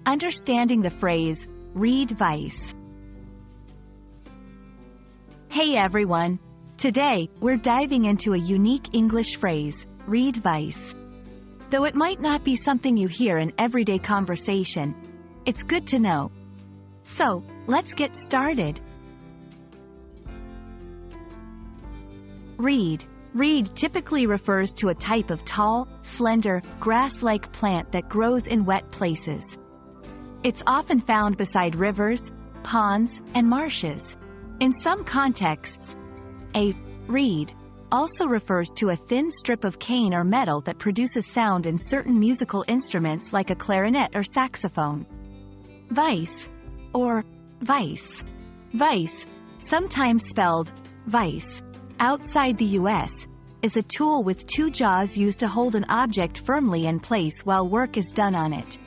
Understanding the phrase, Reed Vise. Hey everyone! Today, we're diving into a unique English phrase, Reed Vise. Though it might not be something you hear in everyday conversation, it's good to know. So, let's get started. Reed. Reed typically refers to a type of tall, slender, grass-like plant that grows in wet places. It's often found beside rivers, ponds, and marshes. In some contexts, a reed also refers to a thin strip of cane or metal that produces sound in certain musical instruments like a clarinet or saxophone. Vise, or vice. Vice, sometimes spelled vice, outside the U.S., is a tool with two jaws used to hold an object firmly in place while work is done on it.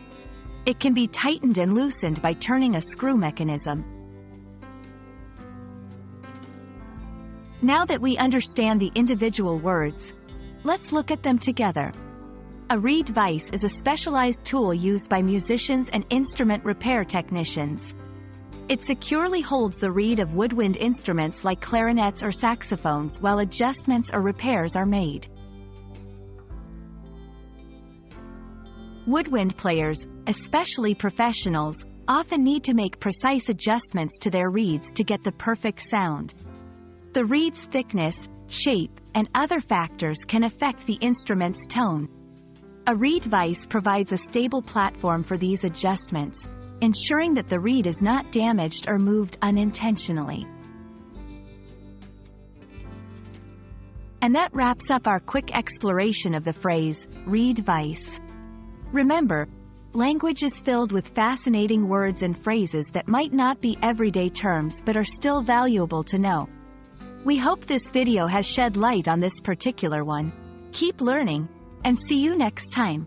It can be tightened and loosened by turning a screw mechanism. Now that we understand the individual words, let's look at them together. A reed vise is a specialized tool used by musicians and instrument repair technicians. It securely holds the reed of woodwind instruments like clarinets or saxophones while adjustments or repairs are made. Woodwind players, especially professionals, often need to make precise adjustments to their reeds to get the perfect sound. The reed's thickness, shape, and other factors can affect the instrument's tone. A reed vise provides a stable platform for these adjustments, ensuring that the reed is not damaged or moved unintentionally. And that wraps up our quick exploration of the phrase, Reed Vise. Remember, language is filled with fascinating words and phrases that might not be everyday terms but are still valuable to know. We hope this video has shed light on this particular one. Keep learning, and see you next time.